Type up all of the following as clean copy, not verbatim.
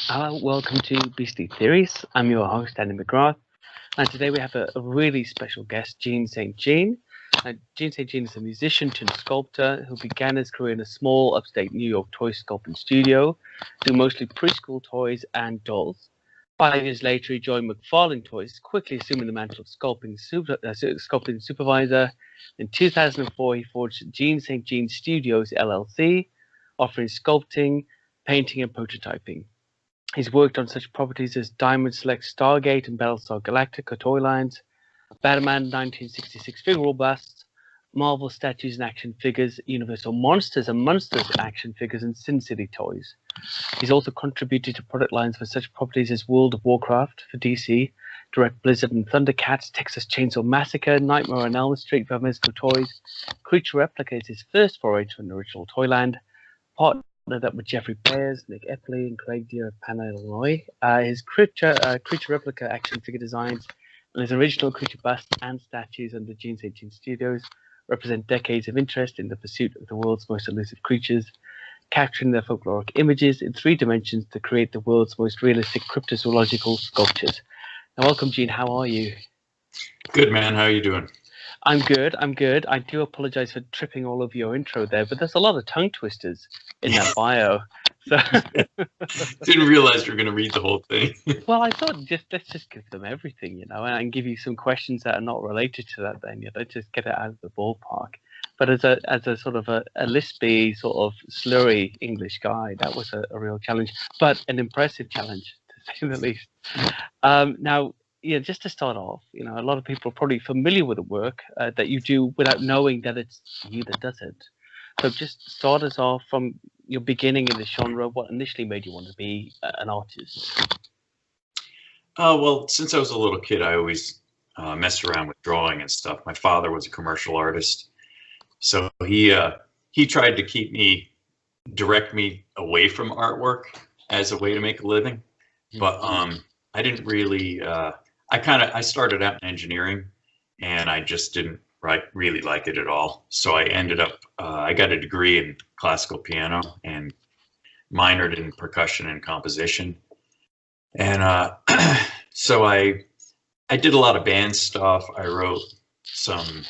Welcome to Beastly Theories. I'm your host, Andy McGrath, and today we have a really special guest, Gene St. Jean. Gene St. Jean is a musician turned sculptor who began his career in a small upstate New York toy sculpting studio, doing mostly preschool toys and dolls. 5 years later, he joined McFarlane Toys, quickly assuming the mantle of sculpting supervisor. In 2004, he forged Gene St. Jean Studios, L.L.C., offering sculpting, painting, and prototyping. He's worked on such properties as Diamond Select Stargate and Battlestar Galactica toy lines, Batman 1966 figural busts, Marvel statues and action figures, Universal Monsters and Munsters action figures, and Sin City toys. He's also contributed to product lines for such properties as World of Warcraft for DC, Direct Blizzard and Thundercats, Texas Chainsaw Massacre, Nightmare on Elm Street for Mezco Toyz. Creatureplica is his first foray to an original toyland. Partnered up with Jeffrey Beyers, Nick Epley, and Craig Deere of Pana, Illinois. His Creatureplica action figure designs and his original creature busts and statues under Gene St. Jean Studios represent decades of interest in the pursuit of the world's most elusive creatures, capturing their folkloric images in 3 dimensions to create the world's most realistic cryptozoological sculptures. Now, welcome, Gene. How are you? Good, man. How are you doing? I'm good. I do apologize for tripping all over your intro there, but there's a lot of tongue twisters in that bio. So didn't realize you were going to read the whole thing. Well, I thought let's just give them everything, and give you some questions that are not related to that. Then, let's just get it out of the ballpark. But as a sort of a lispy, sort of slurry English guy, that was a real challenge, but an impressive challenge to say the least. Now, just to start off, a lot of people are probably familiar with the work that you do without knowing that it's you that does it. So just start us off from your beginning in the genre. What initially made you want to be an artist? Well, since I was a little kid, I always messed around with drawing and stuff. My father was a commercial artist, so he tried to direct me away from artwork as a way to make a living. But I didn't really. I started out in engineering, and I just didn't really like it at all. So I ended up, I got a degree in classical piano and minored in percussion and composition. And so I did a lot of band stuff. I wrote some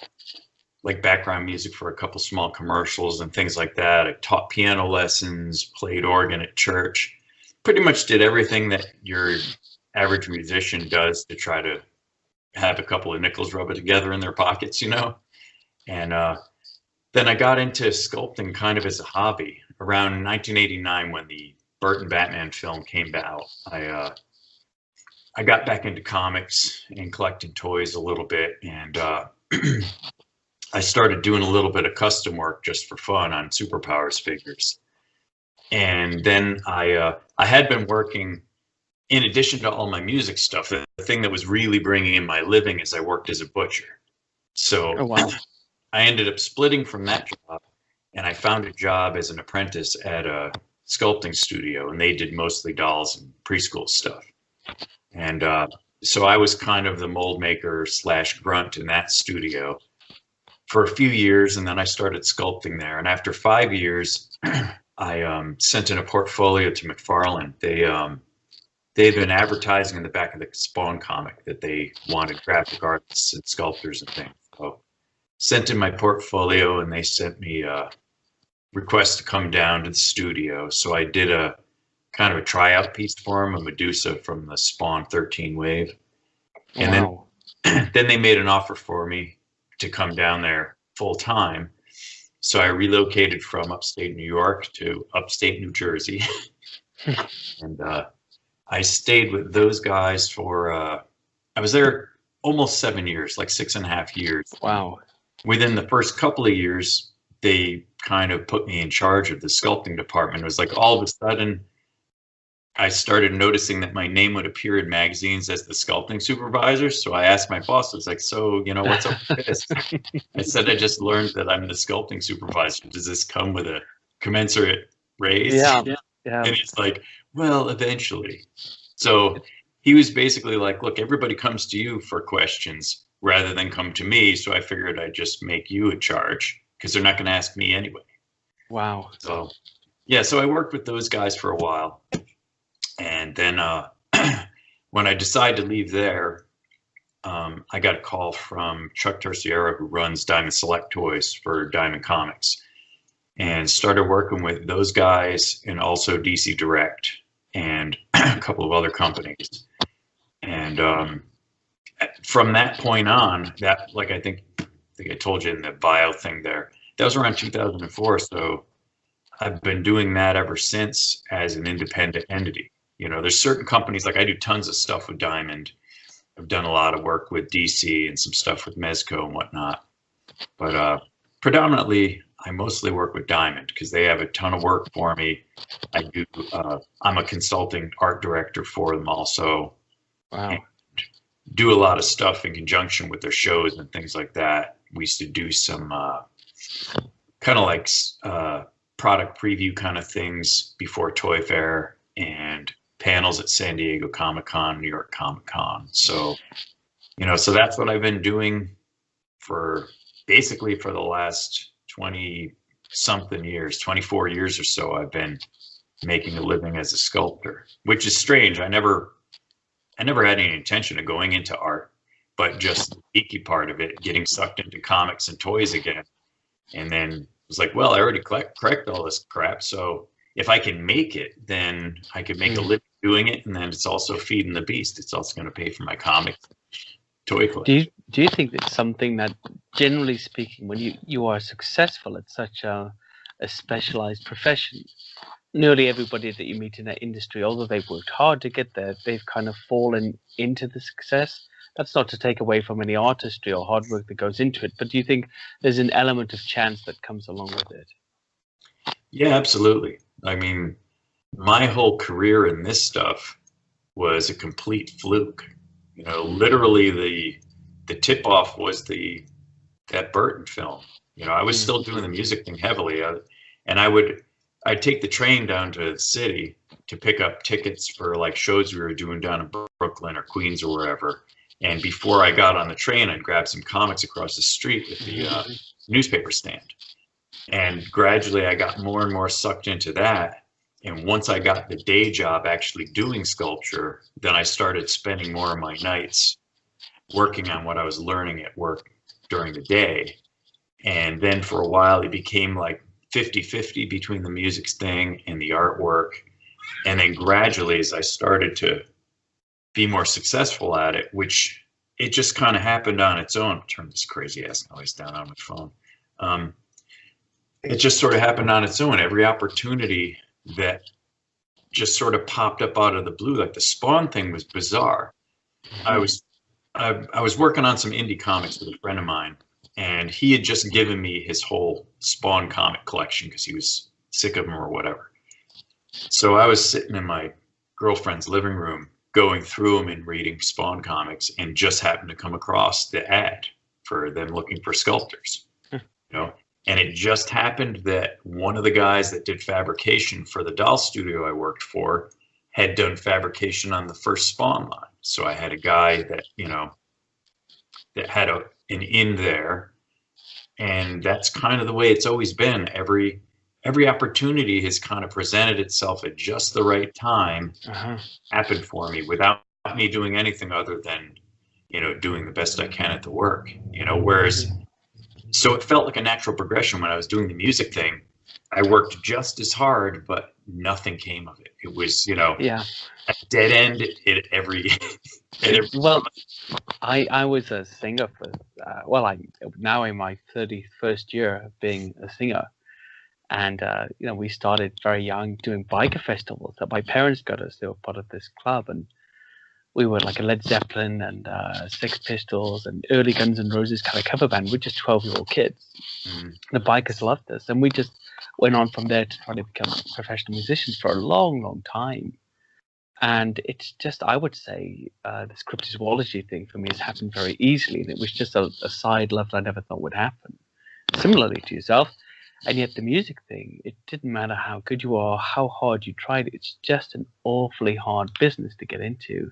background music for a couple small commercials and things like that. I taught piano lessons, played organ at church, pretty much did everything that your average musician does to try to have a couple of nickels rub it together in their pockets, And then I got into sculpting kind of as a hobby around 1989 when the Burton Batman film came out. I got back into comics and collecting toys a little bit, and I started doing a little bit of custom work just for fun on Superpowers figures. And then I had been working. In addition to all my music stuff, the thing that was really bringing in my living is I worked as a butcher. So I ended up splitting from that job, and I found a job as an apprentice at a sculpting studio, and they did mostly dolls and preschool stuff. And so I was kind of the mold maker / grunt in that studio for a few years, and then I started sculpting there. And after 5 years, I sent in a portfolio to McFarlane. They've been advertising in the back of the Spawn comic that they wanted graphic artists and sculptors and things. So sent in my portfolio, and they sent me a request to come down to the studio. So I did a kind of a tryout piece for them, a Medusa from the Spawn 13 wave. And then they made an offer for me to come down there full time. So I relocated from upstate New York to upstate New Jersey. And I stayed with those guys for, I was there almost 7 years, 6.5 years. Wow. Within the first couple of years, they kind of put me in charge of the sculpting department. It was all of a sudden, I started noticing that my name would appear in magazines as the sculpting supervisor. So I asked my boss, I was like, so, what's up with this? I said, I just learned that I'm the sculpting supervisor. Does this come with a commensurate raise? Yeah. And he's like, well, eventually. So he was basically like, look, everybody comes to you for questions rather than come to me. So I figured I'd just make you in charge because they're not going to ask me anyway. Wow. So, yeah, so I worked with those guys for a while. And then when I decided to leave there, I got a call from Chuck Terciera, who runs Diamond Select Toys for Diamond Comics, and started working with those guys and also DC Direct and a couple of other companies. And from that point on, that, like I think I told you in the bio thing there, that was around 2004. So I've been doing that ever since as an independent entity. You know, there's certain companies, like I do tons of stuff with Diamond. I've done a lot of work with DC and some stuff with Mezco and whatnot. But predominantly, I mostly work with Diamond because they have a ton of work for me. I do. I'm a consulting art director for them also. Wow. Do a lot of stuff in conjunction with their shows and things like that. We used to do some kind of like product preview kind of things before Toy Fair and panels at San Diego Comic-Con, New York Comic-Con. So, you know, so that's what I've been doing for basically for the last 20-something years, 24 years or so. I've been making a living as a sculptor, which is strange. I never had any intention of going into art, but just the geeky part of it, getting sucked into comics and toys again. And then it was like, well, I already correct all this crap. So if I can make it, then I could make a living doing it. And then it's also feeding the beast. It's also going to pay for my comics, toy collection. Do you think that's something that, generally speaking, when you are successful at such a specialized profession, nearly everybody that you meet in that industry, although they've worked hard to get there, they've kind of fallen into the success? That's not to take away from any artistry or hard work that goes into it, but do you think there's an element of chance that comes along with it? Yeah, absolutely. I mean, my whole career in this stuff was a complete fluke. You know, literally the tip off was that Burton film. You know, I was still doing the music thing heavily, and I'd take the train down to the city to pick up tickets for like shows we were doing down in Brooklyn or Queens or wherever. And before I got on the train, I'd grab some comics across the street at the newspaper stand. And gradually I got more and more sucked into that. And once I got the day job actually doing sculpture, then I started spending more of my nights working on what I was learning at work during the day. And then for a while it became like 50-50 between the music thing and the artwork. And then gradually, as I started to be more successful at it, which it just kind of happened on its own. Turn this crazy ass noise down on my phone. It just sort of happened on its own. Every opportunity that just sort of popped up out of the blue, like the Spawn thing was bizarre. I was working on some indie comics with a friend of mine, and he had just given me his whole Spawn comic collection because he was sick of them or whatever. So I was sitting in my girlfriend's living room going through them and reading Spawn comics, and just happened to come across the ad for them looking for sculptors. You know, and it just happened that one of the guys that did fabrication for the doll studio I worked for had done fabrication on the first Spawn line. So I had a guy that, you know, that had an in there, and that's kind of the way it's always been. Every opportunity has kind of presented itself at just the right time, happened for me without me doing anything other than, you know, doing the best I can at the work, you know, whereas, so it felt like a natural progression when I was doing the music thing. I worked just as hard, but nothing came of it. It was, you know, a dead end at every. Well, I was a singer for, I'm now in my 31st year of being a singer. And, you know, we started very young doing biker festivals that my parents got us. They were part of this club. And we were like a Led Zeppelin and Sex Pistols and early Guns N' Roses kind of cover band. We're just 12-year-old kids. The bikers loved us. And we just went on from there to try to become professional musicians for a long, long time. And it's just, I would say, this cryptozoology thing for me has happened very easily. And it was just a side love I never thought would happen. Similarly to yourself. And yet the music thing, it didn't matter how good you are, how hard you tried. It's just an awfully hard business to get into.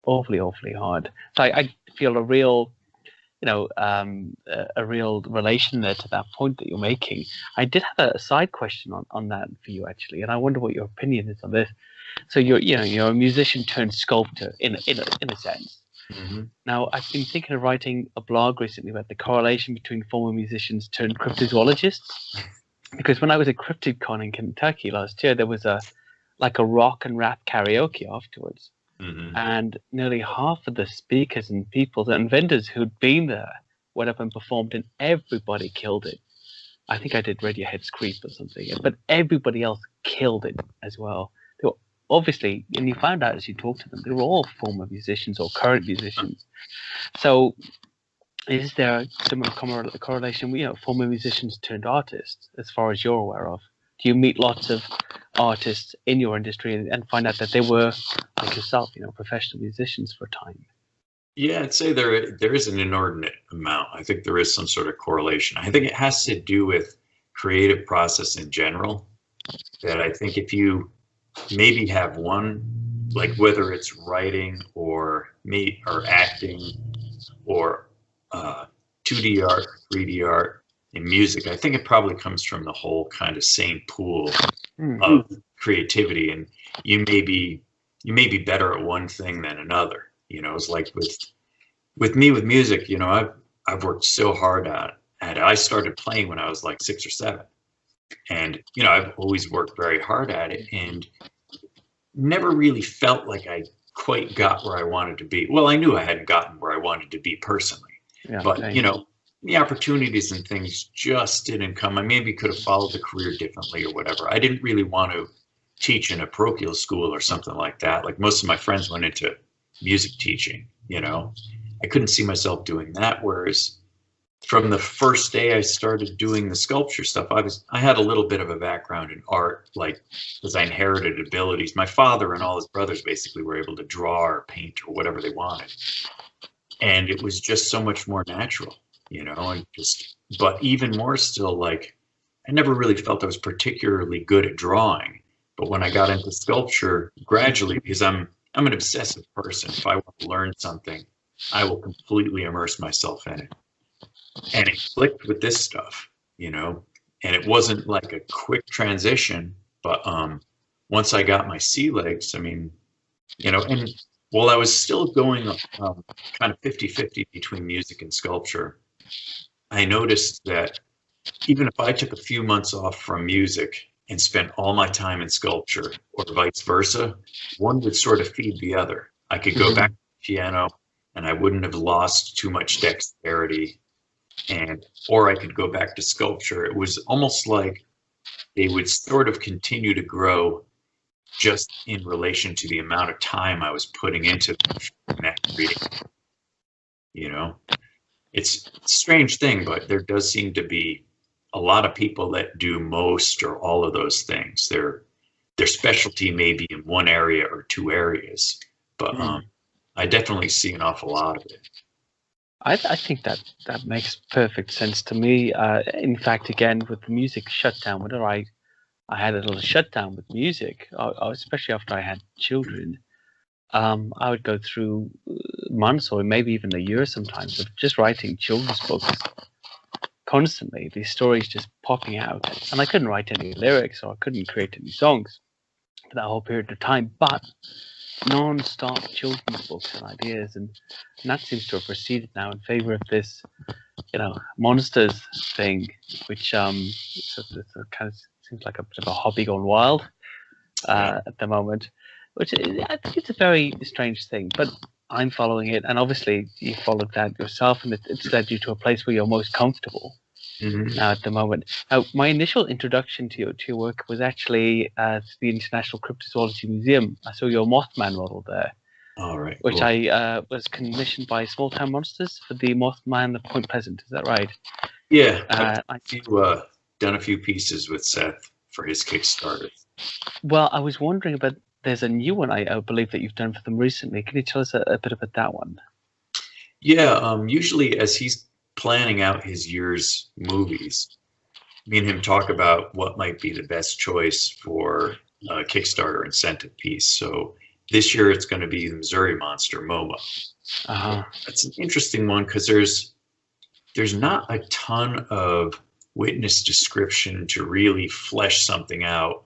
Awfully, awfully hard. So I feel a real relation there to that point that you're making. I did have a side question on that for you actually, and I wonder what your opinion is on this. So you're a musician turned sculptor in a sense. Mm-hmm. Now I've been thinking of writing a blog recently about the correlation between former musicians turned cryptozoologists, because when I was at CryptoCon in Kentucky last year, there was a rock and rap karaoke afterwards. Mm-hmm. And nearly half of the speakers and people and vendors who'd been there went up and performed, and everybody killed it. I think I did Radiohead's Creep or something, but everybody else killed it as well. They were obviously, and you found out as you talked to them, they were all former musicians or current musicians. So is there a similar correlation with former musicians turned artists, as far as you're aware of? Do you meet lots of artists in your industry and find out that they were, like yourself, professional musicians for a time? Yeah, I'd say there is an inordinate amount. I think there is some sort of correlation. I think it has to do with creative process in general. That I think if you maybe have one, like whether it's writing or acting or 2D art, 3D art, in music, I think it probably comes from the whole kind of same pool of creativity, and you may be better at one thing than another. It's like with me with music. I've worked so hard at it. I started playing when I was like 6 or 7, and I've always worked very hard at it, and never really felt like I quite got where I wanted to be. Well, I knew I hadn't gotten where I wanted to be personally, but the opportunities and things just didn't come. I maybe could have followed the career differently or whatever. I didn't really want to teach in a parochial school or something like that. Like most of my friends went into music teaching, I couldn't see myself doing that. Whereas from the first day I started doing the sculpture stuff, I had a little bit of a background in art, like because I inherited abilities. My father and all his brothers basically were able to draw or paint or whatever they wanted. And it was just so much more natural. But even more still, like I never really felt I was particularly good at drawing. But when I got into sculpture gradually, because I'm an obsessive person, if I want to learn something, I will completely immerse myself in it. And it clicked with this stuff, and it wasn't like a quick transition, but once I got my sea legs, and while I was still going kind of 50-50 between music and sculpture, I noticed that even if I took a few months off from music and spent all my time in sculpture, or vice versa, one would sort of feed the other. I could go back to the piano and I wouldn't have lost too much dexterity, or I could go back to sculpture. It was almost like they would sort of continue to grow just in relation to the amount of time I was putting into that reading. It's a strange thing, but there does seem to be a lot of people that do most or all of those things. Their specialty may be in one area or two areas, but I definitely see an awful lot of it. I think that makes perfect sense to me. In fact, again, with the music shutdown, whenever I had a little shutdown with music, especially after I had children, I would go through months or maybe even a year sometimes of just writing children's books constantly. These stories just popping out, and I couldn't write any lyrics or I couldn't create any songs for that whole period of time, but non-stop children's books and ideas, and that seems to have proceeded now in favor of this monsters thing, which it kind of seems like a bit of a hobby gone wild at the moment, which I think it's a very strange thing, but I'm following it, and obviously you followed that yourself, and it's led you to a place where you're most comfortable now at the moment. Now, my initial introduction to your work was actually at the International Cryptozoology Museum. I saw your Mothman model there. All right. Which cool. I was commissioned by Small Town Monsters for the Mothman of Point Pleasant. Is that right? Yeah, I've done a few pieces with Seth for his Kickstarter. Well, I was wondering about, there's a new one I believe that you've done for them recently. Can you tell us a bit about that one? Yeah, usually as he's planning out his year's movies, me and him talk about what might be the best choice for a Kickstarter incentive piece. So this year it's going to be the Missouri Monster, MoMA. Uh-huh. That's an interesting one because there's there's not a ton of witness description to really flesh something out,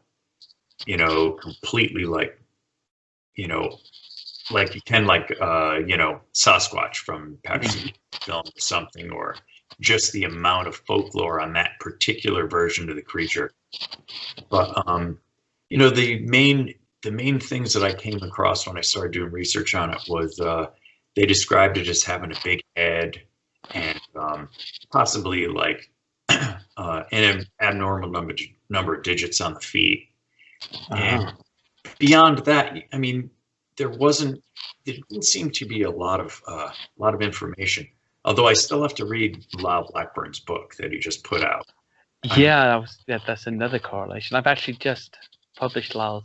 you know, completely like, you know, like you can like, you know, Sasquatch from Patterson film or something, or just the amount of folklore on that particular version of the creature. But, you know, the main things that I came across when I started doing research on it was they described it as having a big head and possibly like an abnormal number of digits on the feet. And beyond that, I mean, there didn't seem to be a lot of information. Although I still have to read Lyle Blackburn's book that he just put out. Yeah, that's another correlation. I've actually just published Lyle's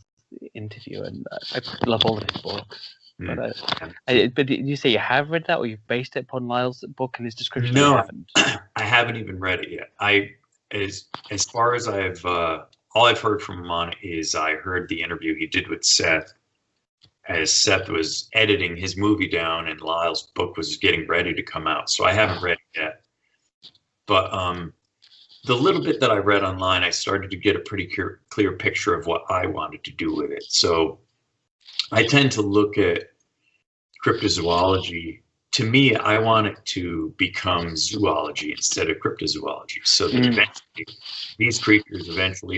interview, and I love all of his books. But did you say you have read that, or you've based it upon Lyle's book and his description? No, I haven't. I haven't even read it yet. As far as all I've heard from him on it is I heard the interview he did with Seth, as Seth was editing his movie down and Lyle's book was getting ready to come out. So I haven't read it yet. But the little bit that I read online, I started to get a pretty clear picture of what I wanted to do with it. So I tend to look at cryptozoology. To me, I want it to become zoology instead of cryptozoology. So that eventually, these creatures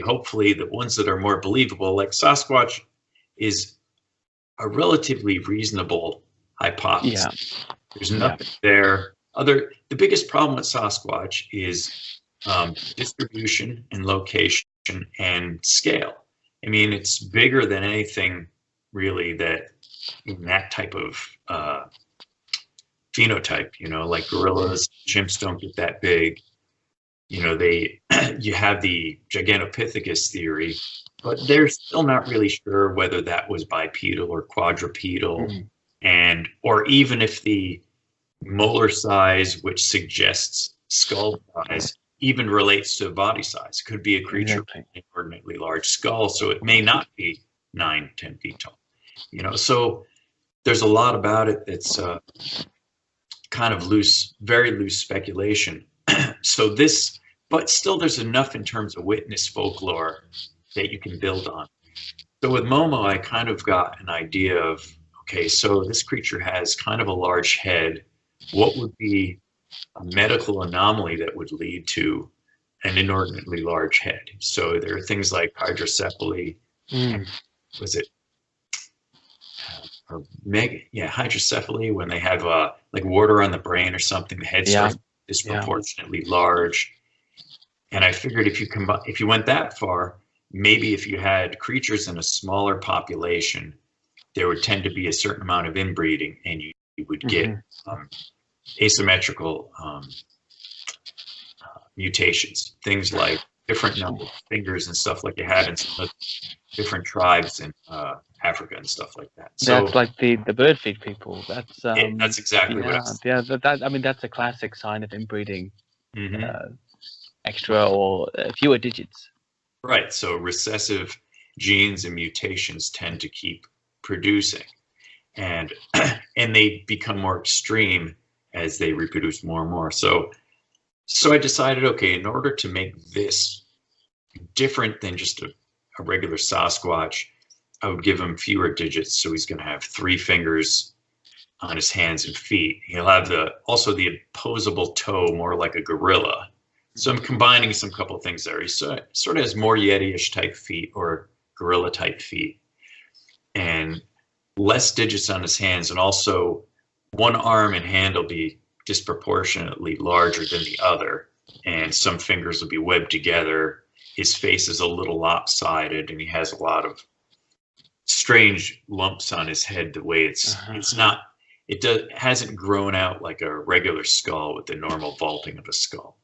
hopefully the ones that are more believable, like Sasquatch is a relatively reasonable hypothesis. Yeah. There's nothing there. The biggest problem with Sasquatch is distribution and location and scale. I mean, it's bigger than anything really that in that type of phenotype, you know, like gorillas, chimps don't get that big. You know, you have the Gigantopithecus theory, but they're still not really sure whether that was bipedal or quadrupedal, or even if the molar size, which suggests skull size, even relates to body size. It could be a creature with an inordinately large skull, so it may not be 9-10 feet tall. You know, so there's a lot about it that's kind of very loose speculation. But still there's enough in terms of witness folklore that you can build on. So with Momo, I kind of got an idea of, okay, so this creature has kind of a large head. What would be a medical anomaly that would lead to an inordinately large head? So there are things like hydrocephaly. Was it? Hydrocephaly, when they have like water on the brain or something, the head's disproportionately large. And I figured if you went that far, maybe if you had creatures in a smaller population, there would tend to be a certain amount of inbreeding, and you would get asymmetrical mutations, things like different number of fingers and stuff like you had in some of the different tribes in Africa and stuff like that. So that's like the bird feed people. That's exactly what I mean, that's a classic sign of inbreeding. Extra or fewer digits. Right. So recessive genes and mutations tend to keep producing, and they become more extreme as they reproduce more and more. So I decided, okay, in order to make this different than just a regular Sasquatch, I would give him fewer digits. So he's going to have 3 fingers on his hands and feet. He'll have also the opposable toe, more like a gorilla. So I'm combining some couple of things there. He sort of has more Yeti-ish type feet or gorilla type feet, and less digits on his hands, and also one arm and hand will be disproportionately larger than the other, and some fingers will be webbed together. His face is a little lopsided, and he has a lot of strange lumps on his head. The way hasn't grown out like a regular skull with the normal vaulting of a skull.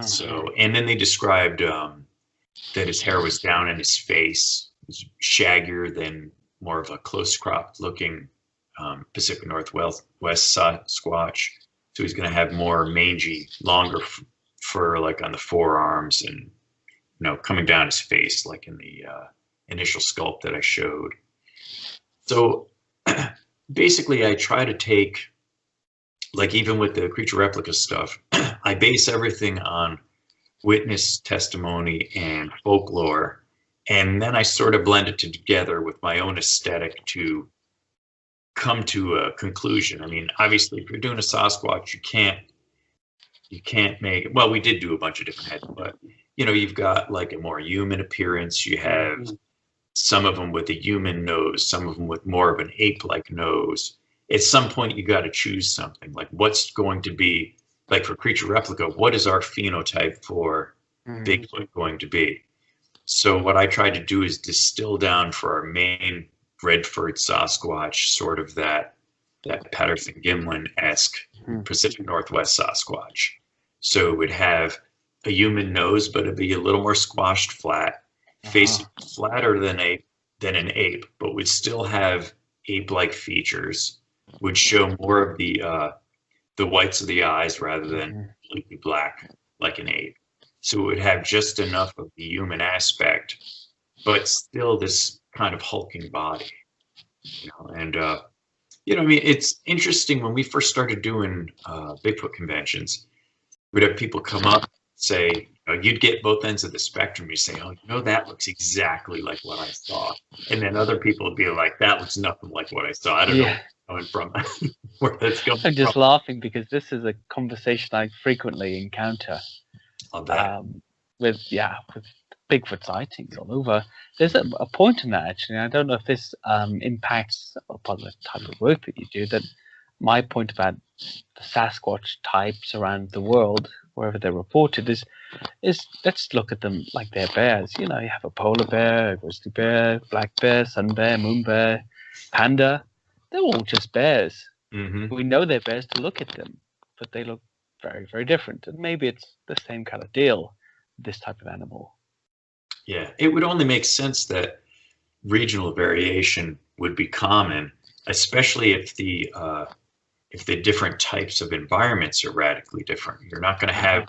So, and then they described that his hair was down in his face, it was shaggier than more of a close cropped looking Pacific Northwest Sasquatch. So he's going to have more mangy, longer fur, like on the forearms, and, you know, coming down his face, like in the initial sculpt that I showed. So basically I try to take, like even with the Creatureplica stuff, I base everything on witness testimony and folklore, and then I sort of blend it together with my own aesthetic to come to a conclusion. I mean, obviously, if you're doing a Sasquatch, you can't make it. Well, we did do a bunch of different heads, but you know, you've got like a more human appearance. You have some of them with a human nose, some of them with more of an ape-like nose. At some point, you got to choose something. Like, what's going to be, like for Creatureplica, what is our phenotype for Bigfoot going to be? So what I tried to do is distill down for our main Redford Sasquatch, sort of that Patterson Gimlin-esque Pacific Northwest Sasquatch. So it would have a human nose, but it'd be a little more squashed flat, facing flatter than an ape, but would still have ape-like features, would show more of the whites of the eyes rather than completely black like an ape. So it would have just enough of the human aspect, but still this kind of hulking body. You know, and you know, I mean, it's interesting when we first started doing Bigfoot conventions, we'd have people come up, say, you know, you'd get both ends of the spectrum. You say, oh, you know, that looks exactly like what I saw. And then other people would be like, that looks nothing like what I saw. I don't know where it's coming from, where that's coming I'm just from. laughing because this is a conversation I frequently encounter with Bigfoot sightings all over. There's a point in that, actually. I don't know if this impacts upon the type of work that you do, that my point about the Sasquatch types around the world, wherever they're reported, is let's look at them like they're bears. You know, you have a polar bear, a grizzly bear, black bear, sun bear, moon bear, panda. They're all just bears. We know they're bears to look at them, but they look very, very different. And maybe it's the same kind of deal, this type of animal. Yeah, it would only make sense that regional variation would be common, especially if the different types of environments are radically different. You're not going to have,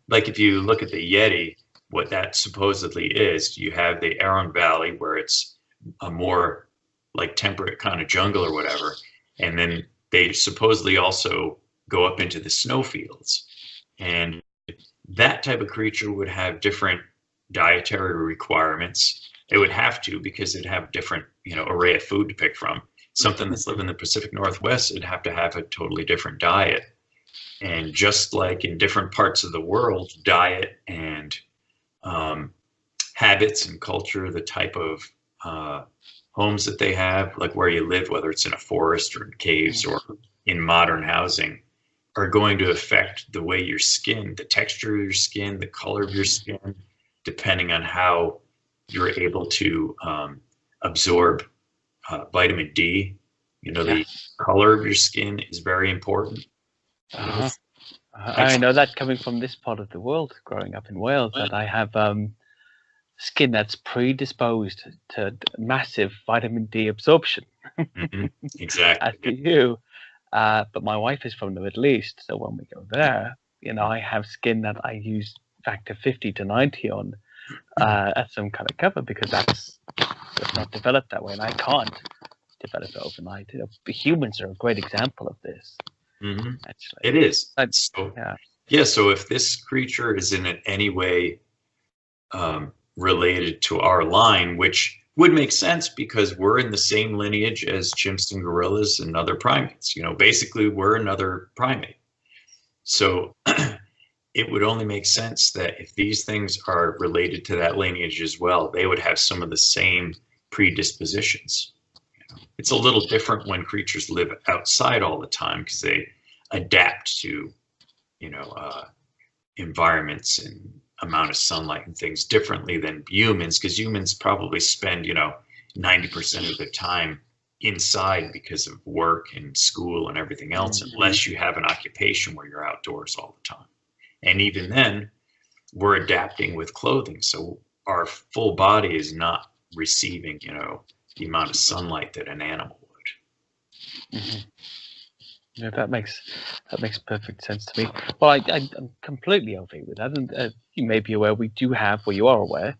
like if you look at the Yeti, what that supposedly is, you have the Aran Valley where it's a more like temperate kind of jungle or whatever, and then they supposedly also go up into the snowfields, and that type of creature would have different dietary requirements. It would have to, because it'd have different, you know, array of food to pick from. Something that's living in the Pacific Northwest, it'd have to have a totally different diet. And just like in different parts of the world, diet and habits and culture, the type of homes that they have, like where you live, whether it's in a forest or in caves or in modern housing, are going to affect the way your skin, the texture of your skin, the color of your skin, depending on how you're able to absorb vitamin D. You know, the color of your skin is very important. I know that coming from this part of the world, growing up in Wales, that I have skin that's predisposed to massive vitamin D absorption. Exactly. As do you. But my wife is from the Middle East, so when we go there, you know, I have skin that I use factor 50 to 90 on as some kind of cover, because that's not developed that way, and I can't develop it overnight. You know, humans are a great example of this. Actually, it is. So if this creature is in any way related to our line, which would make sense because we're in the same lineage as chimps and gorillas and other primates. You know, basically we're another primate. So it would only make sense that if these things are related to that lineage as well, they would have some of the same predispositions. You know, it's a little different when creatures live outside all the time because they adapt to, you know, environments and amount of sunlight and things differently than humans, because humans probably spend, you know, 90% of their time inside because of work and school and everything else, unless you have an occupation where you're outdoors all the time. And even then, we're adapting with clothing. So our full body is not receiving, you know, the amount of sunlight that an animal would. Yeah, that makes perfect sense to me. Well, I'm completely okay with that. And you may be aware, we do have, well, you are aware,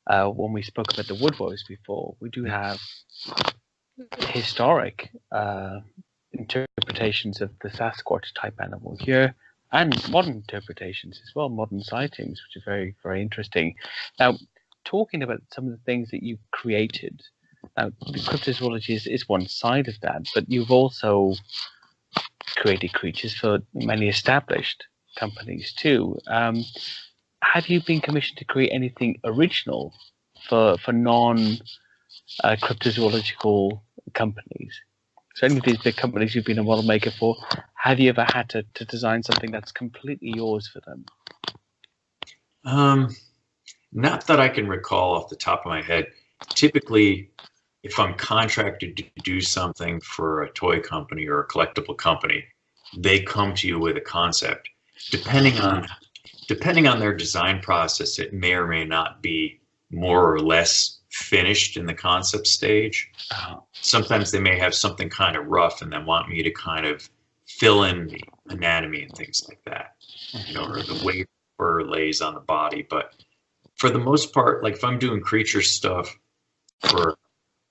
when we spoke about the woodwose before, we do have historic interpretations of the Sasquatch type animal here and modern interpretations as well, modern sightings, which are very, very interesting. Now, talking about some of the things that you've created, the cryptozoology is one side of that, but you've also created creatures for many established companies too. Have you been commissioned to create anything original for non cryptozoological companies? So any of these big companies you've been a model maker for, have you ever had to design something that's completely yours for them? Not that I can recall off the top of my head. Typically, if I'm contracted to do something for a toy company or a collectible company, they come to you with a concept. Depending on their design process, it may or may not be more or less finished in the concept stage. Sometimes they may have something kind of rough and then want me to kind of fill in the anatomy and things like that, or the way the fur lays on the body. But for the most part, like if I'm doing creature stuff for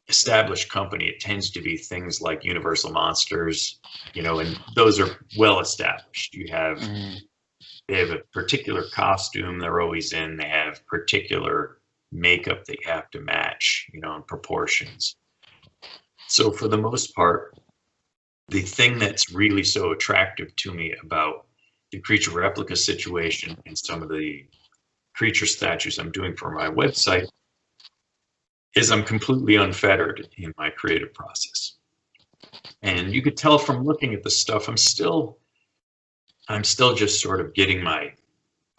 established company, it tends to be things like Universal Monsters, and those are well established. They have a particular costume they're always in. They have particular makeup they have to match, in proportions. So for the most part, the thing that's really so attractive to me about the creature replica situation and some of the creature statues I'm doing for my website is I'm completely unfettered in my creative process. And you could tell from looking at the stuff, I'm still just sort of getting my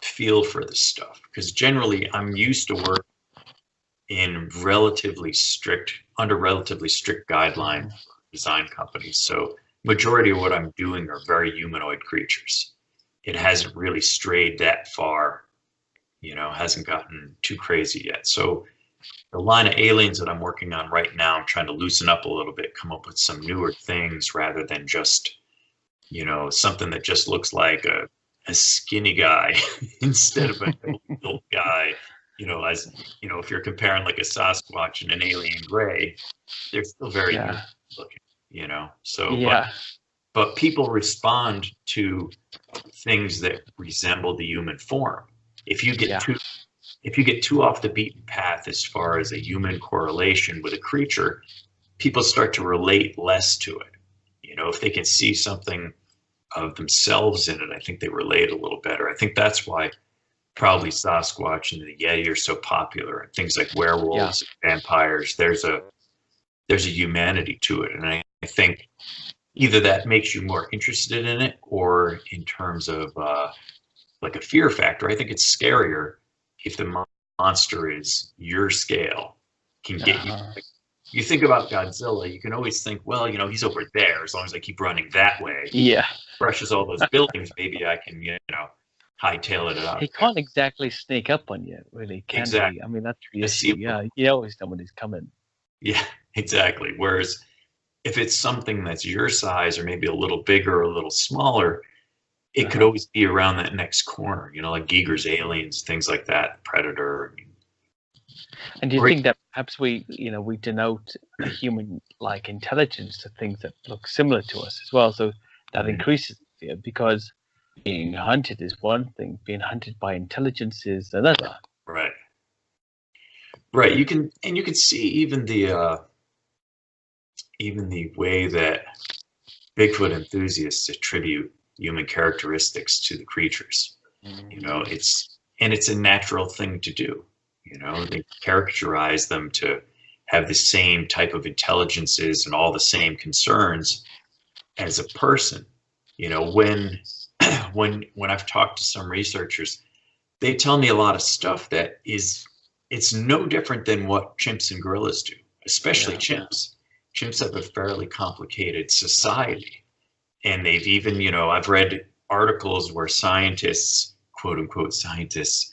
feel for the stuff, because generally I'm used to work in under relatively strict guidelines for design companies. So majority of what I'm doing are very humanoid creatures. It hasn't really strayed that far, hasn't gotten too crazy yet. So the line of aliens that I'm working on right now, I'm trying to loosen up a little bit, come up with some newer things rather than just, something that just looks like a skinny guy instead of a built guy. If you're comparing like a Sasquatch and an alien gray, they're still very unique looking, So, yeah. But people respond to things that resemble the human form. If you get too off the beaten path as far as a human correlation with a creature, people start to relate less to it. If they can see something of themselves in it, I think they relate a little better. I think that's why probably Sasquatch and the Yeti are so popular, and things like werewolves, and vampires. There's a humanity to it, and I think either that makes you more interested in it, or in terms of like a fear factor, I think it's scarier if the monster is your scale, can get you. Like, you think about Godzilla, you can always think, well, he's over there. As long as I keep running that way, brushes all those buildings, maybe I can, hightail it out. He can't exactly sneak up on you, really, can he? I mean, that's the issue. Yeah, you always know when he's coming. Yeah, exactly. Whereas if it's something that's your size or maybe a little bigger or a little smaller, it could always be around that next corner, like Giger's aliens, things like that, Predator. And do you think that perhaps we denote a human-like intelligence to things that look similar to us as well? So that increases the fear, because being hunted is one thing, being hunted by intelligence is another. Right. You can see even the way that Bigfoot enthusiasts attribute human characteristics to the creatures. It's a natural thing to do. They characterize them to have the same type of intelligences and all the same concerns as a person. When I've talked to some researchers, they tell me a lot of stuff that it's no different than what chimps and gorillas do, especially chimps. Chimps have a fairly complicated society. And they've even, I've read articles where scientists, quote unquote scientists,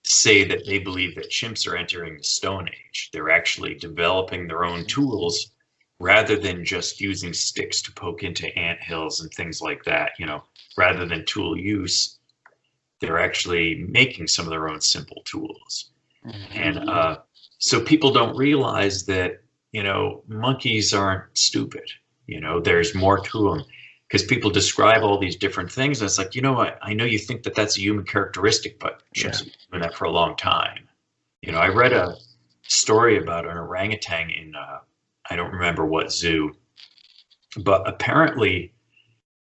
say that they believe that chimps are entering the Stone Age. They're actually developing their own tools rather than just using sticks to poke into anthills and things like that. Rather than tool use, they're actually making some of their own simple tools. And so people don't realize that, monkeys aren't stupid. There's more to them. because people describe all these different things. And it's like, you know what? I know you think that that's a human characteristic, but chimps have been doing that for a long time. You know, I read a story about an orangutan in, I don't remember what zoo, but apparently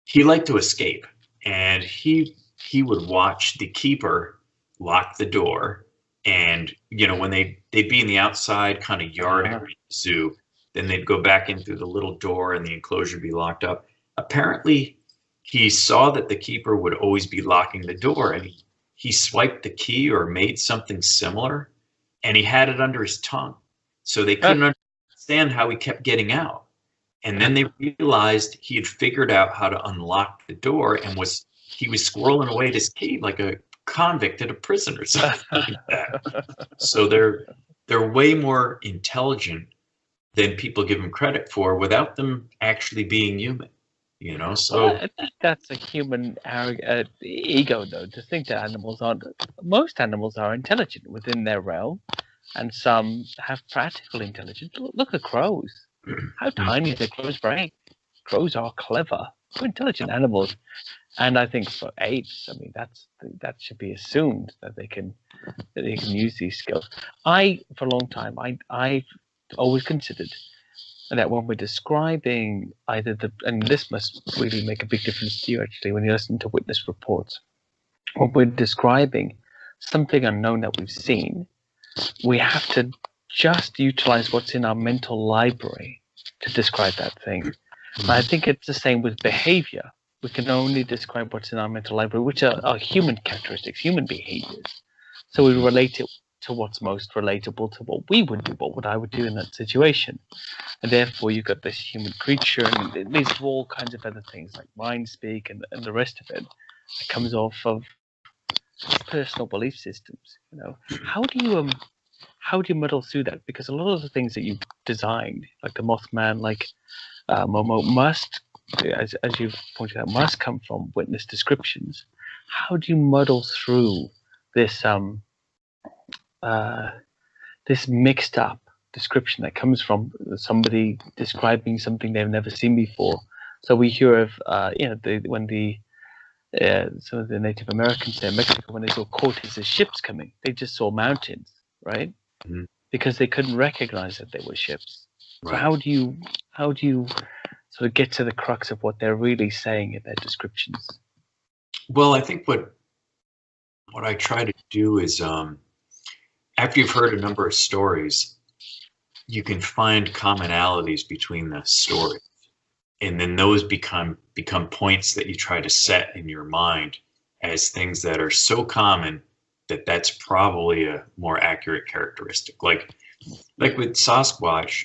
he liked to escape, and he would watch the keeper lock the door. And, you know, when they'd be in the outside kind of yard area of the zoo, then they'd go back in through the little door and the enclosure would be locked up. Apparently, he saw that the keeper would always be locking the door, and he swiped the key or made something similar, and he had it under his tongue. So they couldn't understand how he kept getting out. And then they realized he had figured out how to unlock the door, and he was squirreling away at his key like a convict at a prison or something like that. So they're way more intelligent than people give them credit for without them actually being human, you know? So I think that's a human ego, though, to think that most animals are intelligent within their realm, and some have practical intelligence. Look at crows. How tiny is a crow's brain? Crows are clever. They're intelligent animals. And I think for apes, I mean, that should be assumed that they can use these skills. For a long time, I've always considered that when we're describing and this must really make a big difference to you actually when you listen to witness reports, when we're describing something unknown that we've seen, we have to just utilize what's in our mental library to describe that thing. And I think it's the same with behavior. We can only describe what's in our mental library, which are human characteristics, human behaviors. So we relate it to what's most relatable to what we would do, what I would do in that situation. And therefore, you've got this human creature, and it leads to all kinds of other things like mind speak and the rest of it. It comes off of personal belief systems. You know, how do you muddle through that? Because a lot of the things that you've designed, like the Mothman, like Momo, must, as you've pointed out, must come from witness descriptions. How do you muddle through this this mixed up description that comes from somebody describing something they've never seen before? So we hear of when some of the Native Americans there in Mexico, when they saw Cortez's ships coming, they just saw mountains, right? Mm-hmm. Because they couldn't recognize that they were ships. Right. So how do you sort of get to the crux of what they're really saying in their descriptions? Well, I think what I try to do is after you've heard a number of stories, you can find commonalities between the stories, and then those become points that you try to set in your mind as things that are so common that that's probably a more accurate characteristic. Like with Sasquatch,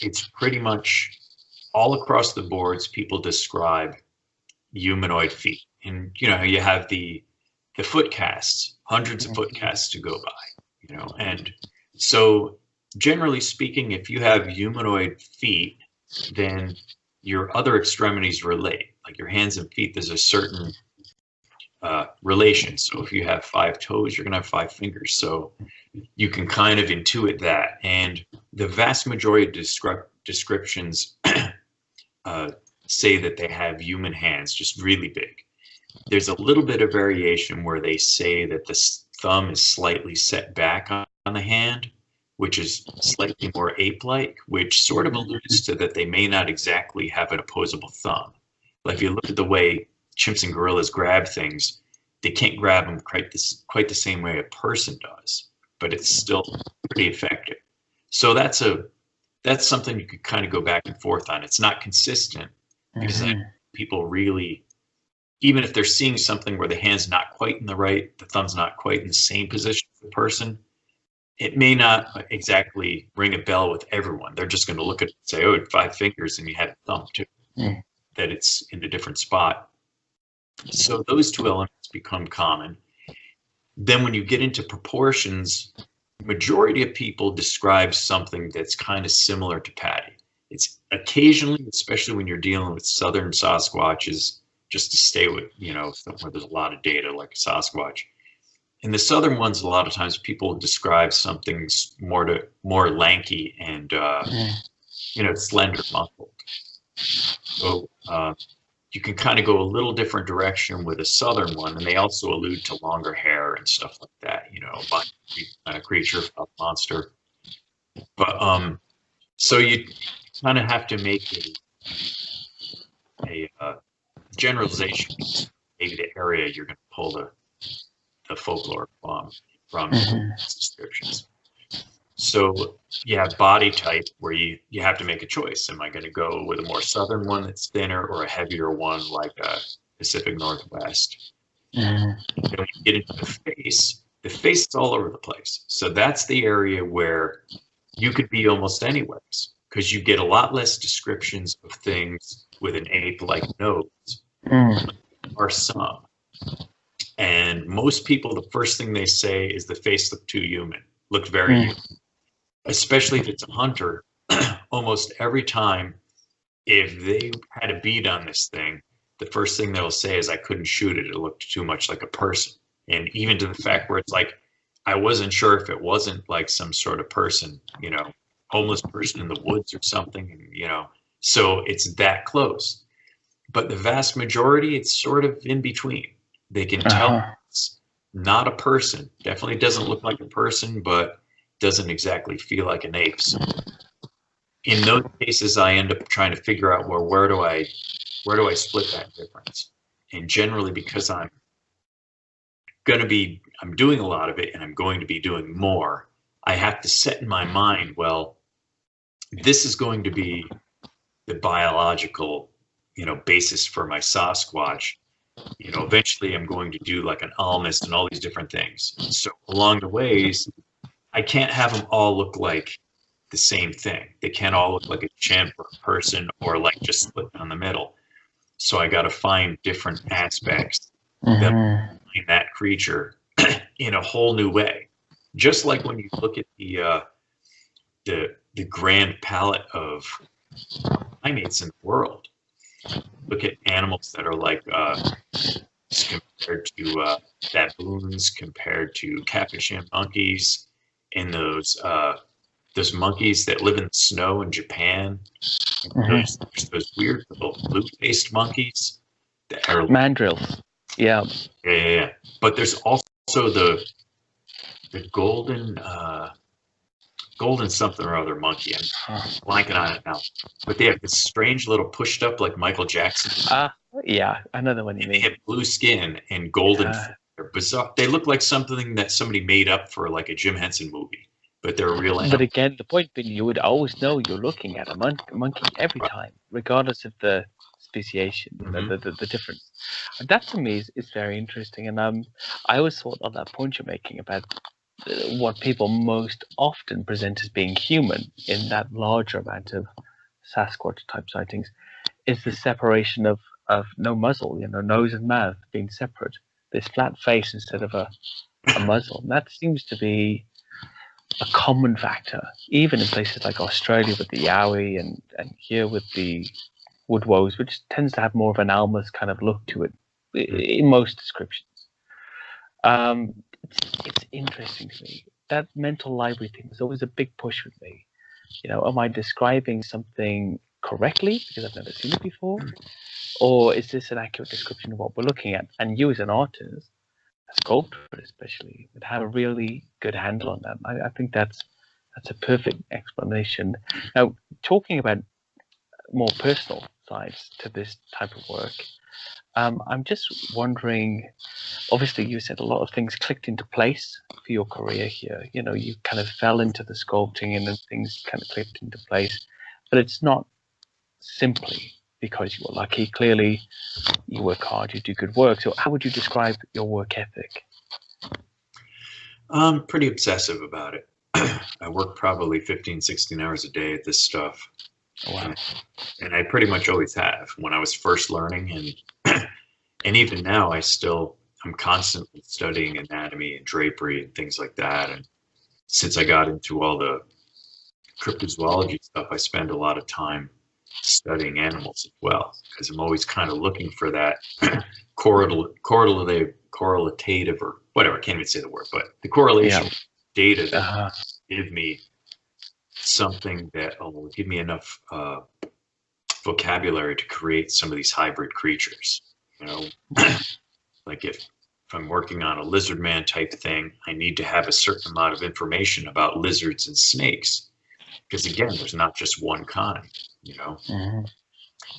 it's pretty much all across the boards. People describe humanoid feet, and you know, you have the foot casts, hundreds of foot casts to go by. You know, and so generally speaking, if you have humanoid feet, then your other extremities relate. Like your hands and feet, there's a certain relation. So if you have 5 toes, you're going to have 5 fingers. So you can kind of intuit that. And the vast majority of descriptions say that they have human hands, just really big. There's a little bit of variation where they say that the thumb is slightly set back on the hand, which is slightly more ape-like, which sort of alludes to that they may not exactly have an opposable thumb. Like if you look at the way chimps and gorillas grab things, they can't grab them quite the same way a person does, but it's still pretty effective. So that's something you could kind of go back and forth on. It's not consistent because people really, even if they're seeing something where the hand's not quite in the thumb's not quite in the same position for the person, it may not exactly ring a bell with everyone. They're just going to look at it and say, oh, it's 5 fingers and you had a thumb too, that it's in a different spot. So those 2 elements become common. Then when you get into proportions, majority of people describe something that's kind of similar to Patty. It's occasionally, especially when you're dealing with southern Sasquatches, just to stay with, you know, where there's a lot of data like a Sasquatch. In the southern ones, a lot of times people describe something more lanky and you know, slender, muscled. So you can kind of go a little different direction with a southern one, and they also allude to longer hair and stuff like that, you know, kind of creature, a monster. But so you kind of have to make a generalization, maybe the area you're going to pull the folklore from descriptions. So yeah, body type, where you have to make a choice. Am I going to go with a more southern one that's thinner, or a heavier one like a Pacific Northwest? And when you get into the face is all over the place. So that's the area where you could be almost anyways, because you get a lot less descriptions of things with an ape-like nose, or some. And most people, the first thing they say is the face looked too human, looked very human. Especially if it's a hunter. Almost every time, if they had a bead on this thing, the first thing they'll say is, I couldn't shoot it, it looked too much like a person. And even to the fact where it's like, I wasn't sure if it wasn't like some sort of person, you know, homeless person in the woods or something, you know, so it's that close. But the vast majority, it's sort of in between. They can tell it's not a person, definitely doesn't look like a person, but doesn't exactly feel like an ape. So in those cases, I end up trying to figure out, well, where do I split that difference? And generally, because I'm doing a lot of it, and I'm going to be doing more, I have to set in my mind, well, this is going to be the biological, you know, basis for my Sasquatch. You know, eventually I'm going to do like an almas and all these different things. So along the ways, I can't have them all look like the same thing. They can't all look like a chimp or a person, or like just split down the middle. So I got to find different aspects that in that creature in a whole new way. Just like when you look at the grand palette of primates in the world, look at animals that are like compared to baboons, compared to capuchin monkeys, and those monkeys that live in the snow in Japan. There's those weird little blue-faced monkeys that are mandrills. Yeah. But there's also the golden something or other monkey. I'm blanking on it now. But they have this strange little pushed up like Michael Jackson. Yeah, I know the one you mean. They have blue skin and golden. They're bizarre. They look like something that somebody made up for like a Jim Henson movie, but they're real animals. But again, the point being, you would always know you're looking at a monkey every time, regardless of the speciation, the difference. And that to me is very interesting. And I always thought on that point you're making about what people most often present as being human in that larger amount of Sasquatch type sightings is the separation of no muzzle, you know, nose and mouth being separate, this flat face instead of a muzzle. And that seems to be a common factor, even in places like Australia with the Yowie and here with the woodwoes, which tends to have more of an almas kind of look to it in most descriptions. It's interesting to me. That mental library thing was always a big push with me. You know, am I describing something correctly because I've never seen it before? Or is this an accurate description of what we're looking at? And you as an artist, a sculptor especially, would have a really good handle on that. I think that's a perfect explanation. Now, talking about more personal sides to this type of work, I'm just wondering, obviously you said a lot of things clicked into place for your career here. You know, you kind of fell into the sculpting and then things kind of clicked into place. But it's not simply because you were lucky. Clearly, you work hard, you do good work. So how would you describe your work ethic? I'm pretty obsessive about it. I work probably 15, 16 hours a day at this stuff. Wow. And I pretty much always have. When I was first learning, and even now, I'm constantly studying anatomy and drapery and things like that. And since I got into all the cryptozoology stuff, I spend a lot of time studying animals as well, because I'm always kind of looking for that correlative, or whatever. I can't even say the word, but the correlation data that give me something that will give me enough vocabulary to create some of these hybrid creatures. You know, like if I'm working on a lizard man type thing, I need to have a certain amount of information about lizards and snakes, because again, there's not just one kind, you know.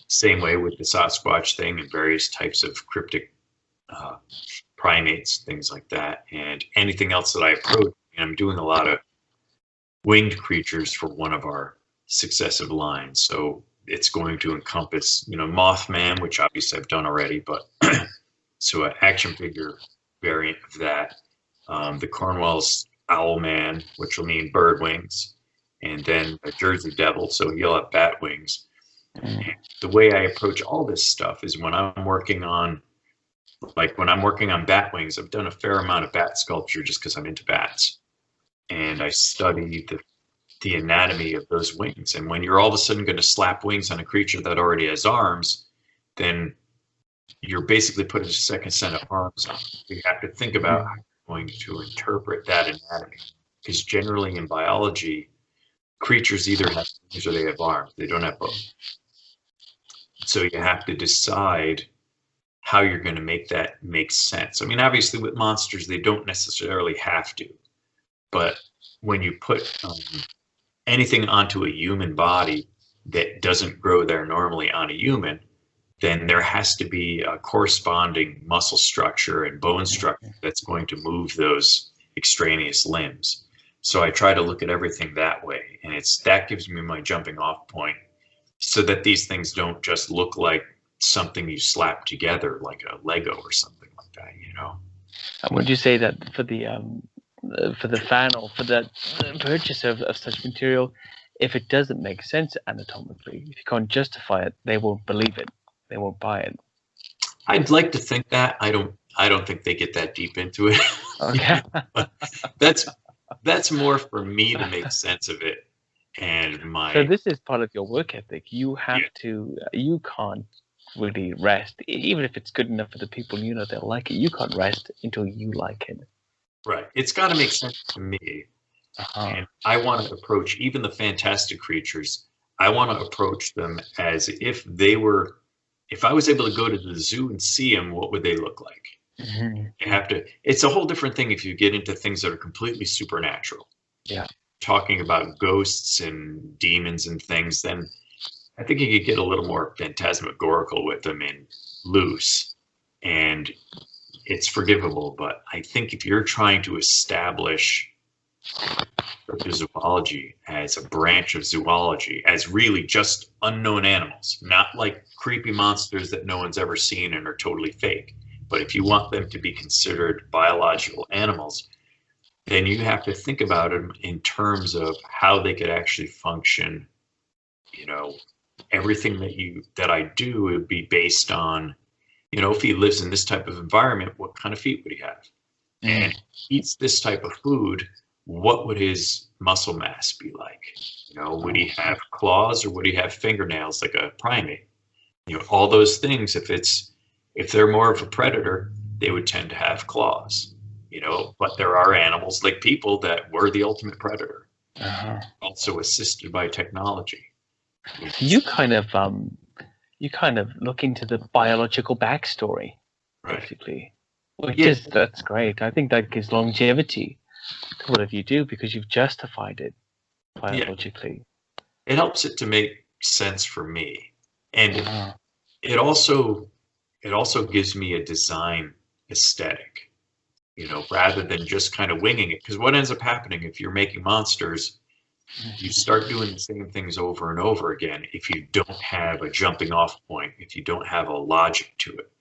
Same way with the Sasquatch thing and various types of cryptic primates, things like that, and anything else that I approach. And I'm doing a lot of winged creatures for one of our successive lines, so it's going to encompass, you know, Mothman, which obviously I've done already, but so an action figure variant of that, the Cornwall's Owlman, which will mean bird wings, and then a Jersey Devil, so he'll have bat wings. And the way I approach all this stuff is when I'm working on, like when I'm working on bat wings, I've done a fair amount of bat sculpture just because I'm into bats, and I study the anatomy of those wings. And when you're all of a sudden going to slap wings on a creature that already has arms, then you're basically putting a second set of arms on. You have to think about how you're going to interpret that anatomy, because generally in biology, creatures either have wings or they have arms. They don't have both. So you have to decide how you're going to make that make sense. I mean, obviously with monsters, they don't necessarily have to, but when you put anything onto a human body that doesn't grow there normally on a human, then there has to be a corresponding muscle structure and bone structure that's going to move those extraneous limbs. So I try to look at everything that way, and that gives me my jumping off point, so that these things don't just look like something you slap together like a Lego or something like that, you know. And would you say that for the fan or for the purchase of such material, if it doesn't make sense anatomically, if you can't justify it, they won't believe it, they won't buy it? I'd like to think that. I don't think they get that deep into it. Okay. That's more for me to make sense of it, and so this is part of your work ethic. You have to, you can't really rest, even if it's good enough for the people you know they'll like it. You can't rest until you like it. Right. It's got to make sense to me. And I want to approach even the fantastic creatures. I want to approach them as if they were, if I was able to go to the zoo and see them, what would they look like? You have to, it's a whole different thing if you get into things that are completely supernatural. Yeah. Talking about ghosts and demons and things, then I think you could get a little more phantasmagorical with them and loose, and it's forgivable. But I think if you're trying to establish cryptozoology as a branch of zoology, as really just unknown animals, not like creepy monsters that no one's ever seen and are totally fake, but if you want them to be considered biological animals, then you have to think about them in terms of how they could actually function. You know, everything that I do would be based on, you know, if he lives in this type of environment, what kind of feet would he have? And eats this type of food, what would his muscle mass be like? You know, would he have claws or would he have fingernails like a primate? You know, all those things, if they're more of a predator, they would tend to have claws. You know, but there are animals like people that were the ultimate predator, also assisted by technology. You kind of look into the biological backstory, basically, which is, that's great. I think that gives longevity to whatever you do because you've justified it biologically. It helps it to make sense for me, and it also gives me a design aesthetic. You know, rather than just kind of winging it. Because what ends up happening if you're making monsters, you start doing the same things over and over again if you don't have a jumping off point, if you don't have a logic to it.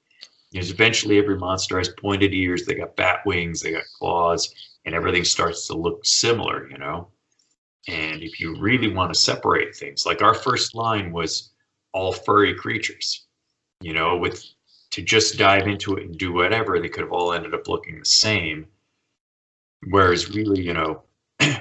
Because eventually every monster has pointed ears, they got bat wings, they got claws, and everything starts to look similar, you know? And if you really want to separate things, like our first line was all furry creatures, you know, to just dive into it and do whatever, they could have all ended up looking the same. Whereas really, you know,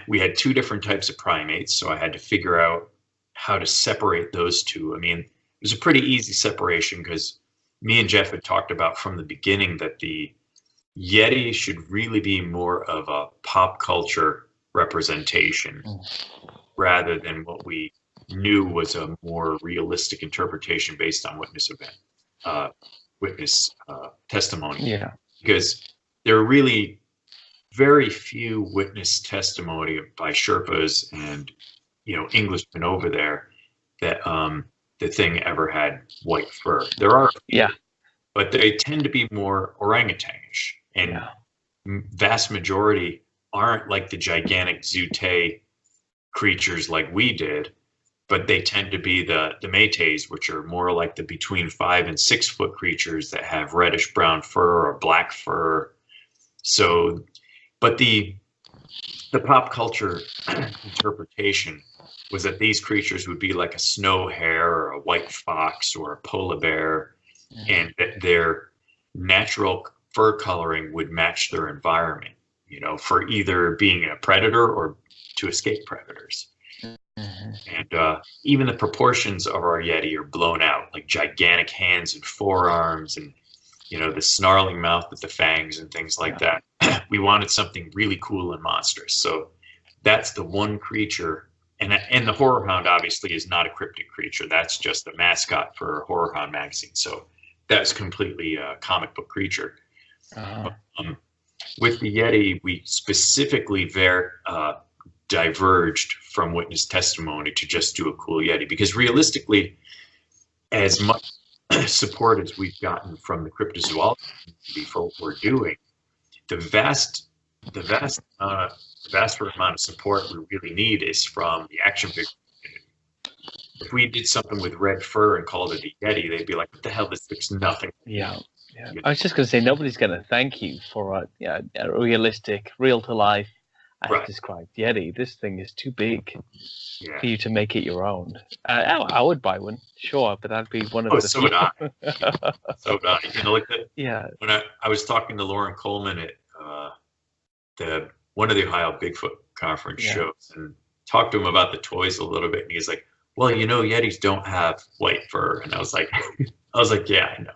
we had two different types of primates, so I had to figure out how to separate those two. I mean, it was a pretty easy separation because me and Jeff had talked about from the beginning that the Yeti should really be more of a pop culture representation rather than what we knew was a more realistic interpretation based on witness testimony. Yeah. Because there are really very few witness testimony by Sherpas and, you know, Englishmen over there that the thing ever had white fur. There are, but they tend to be more orangutanish, and vast majority aren't like the gigantic Zute creatures like we did, but they tend to be the Métis, which are more like the between 5 and 6 foot creatures that have reddish brown fur or black fur. So, but the pop culture interpretation was that these creatures would be like a snow hare or a white fox or a polar bear, and that their natural fur coloring would match their environment, you know, for either being a predator or to escape predators. And even the proportions of our Yeti are blown out, like gigantic hands and forearms, and, you know, the snarling mouth with the fangs and things like that. We wanted something really cool and monstrous. So that's the one creature. And the Horror Hound obviously is not a cryptid creature. That's just the mascot for Horror Hound magazine. So that's completely a comic book creature. With the Yeti, we specifically diverged from witness testimony to just do a cool Yeti, because realistically, as much support as we've gotten from the cryptozoology community for what we're doing, the vast amount of support we really need is from the action figure community. If we did something with red fur and called it a Yeti, they'd be like, what the hell, this looks nothing. Yeah. I was just going to say, nobody's going to thank you for a realistic, real-to-life, as described Yeti. This thing is too big for you to make it your own. I would buy one, sure, but that'd be one of the... So would I. So would I. You know, like when I was talking to Lauren Coleman at one of the Ohio Bigfoot conference shows, and talked to him about the toys a little bit, and he's like, well, you know, Yetis don't have white fur. And I was like, yeah, I know.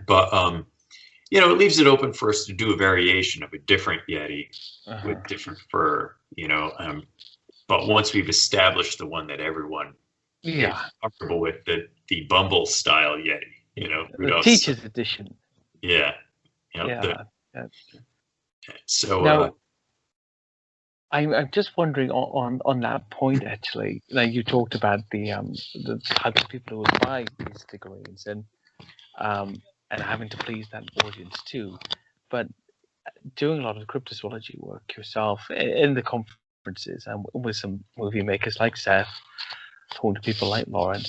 But you know, it leaves it open for us to do a variation of a different Yeti with different fur, you know. But once we've established the one that everyone is comfortable with, the Bumble style Yeti, you know, the teacher's edition. Yeah. You know, so now, I'm just wondering on that point, actually. Like, you talked about the type of people who would buy these figurines and having to please that audience too. But doing a lot of cryptozoology work yourself in the conferences and with some movie makers like Seth, talking to people like Lauren,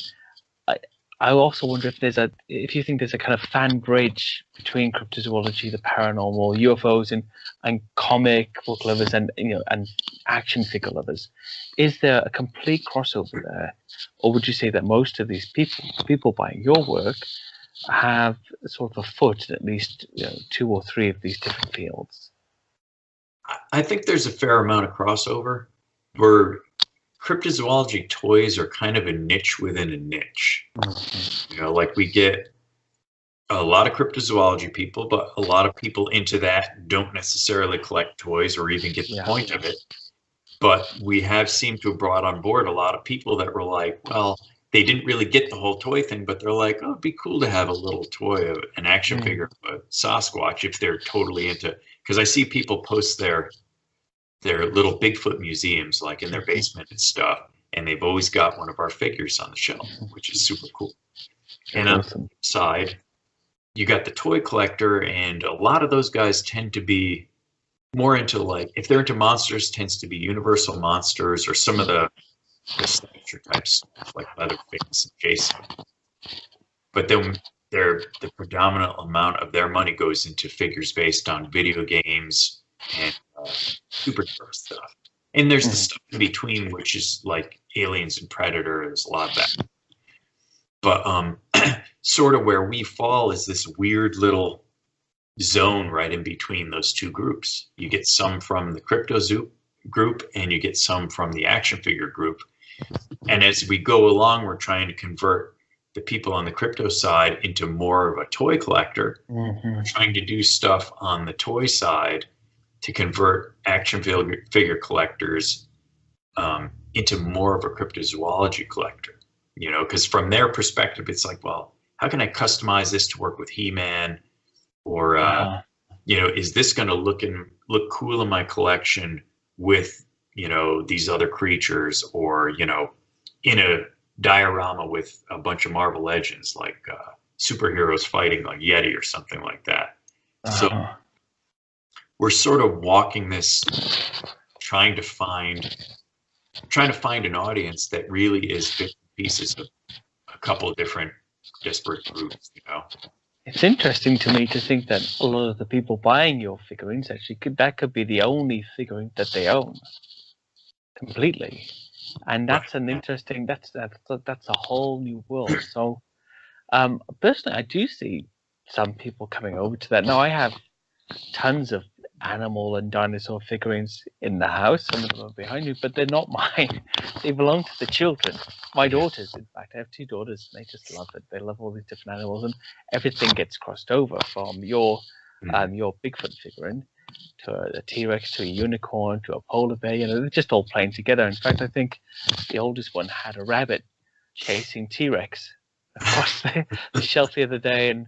I also wonder if you think there's a kind of fan bridge between cryptozoology, the paranormal, UFOs, and comic book lovers, and and action figure lovers. Is there a complete crossover there, or would you say that most of these people buying your work have sort of a foot in at least 2 or 3 of these different fields? I think there's a fair amount of crossover where cryptozoology toys are kind of a niche within a niche. You know, like, we get a lot of cryptozoology people, but a lot of people into that don't necessarily collect toys or even get the point of it. But we have seemed to have brought on board a lot of people that were like, well, they didn't really get the whole toy thing, but they're like, oh, it'd be cool to have a little toy of an action figure of a Sasquatch if they're totally into, because I see people post their little Bigfoot museums, like in their basement and stuff, and they've always got one of our figures on the shelf, which is super cool. And on the side, you got the toy collector, and a lot of those guys tend to be more into, like, if they're into monsters, tends to be Universal Monsters or some of the signature type stuff like Leatherface and Jason. But then the predominant amount of their money goes into figures based on video games and superhero stuff. And there's the stuff in between, which is like Aliens and Predator. There's a lot of that. But sort of where we fall is this weird little zone right in between those two groups. You get some from the crypto group and you get some from the action figure group. And as we go along, we're trying to convert the people on the crypto side into more of a toy collector. We're trying to do stuff on the toy side to convert action figure collectors into more of a cryptozoology collector, you know, because from their perspective, it's like, well, how can I customize this to work with He-Man? Or, you know, is this going to look cool in my collection with, you know, these other creatures, or, you know, in a diorama with a bunch of Marvel Legends, like superheroes fighting like Yeti or something like that. So we're sort of walking this, trying to find an audience that really is bits and pieces of a couple of different disparate groups, you know. It's interesting to me to think that a lot of the people buying your figurines actually could be the only figurine that they own completely, and that's an interesting. That's a whole new world. So, personally, I do see some people coming over to that. Now, I have tons of animal and dinosaur figurines in the house. Some of them are behind me, but they're not mine. They belong to the children. My daughters, in fact, I have two daughters, and they just love it. They love all these different animals, and everything gets crossed over from your Bigfoot figurine to a T-Rex, to a unicorn, to a polar bear. You know, they're just all playing together. In fact, I think the oldest one had a rabbit chasing T-Rex across the shelf the other day, and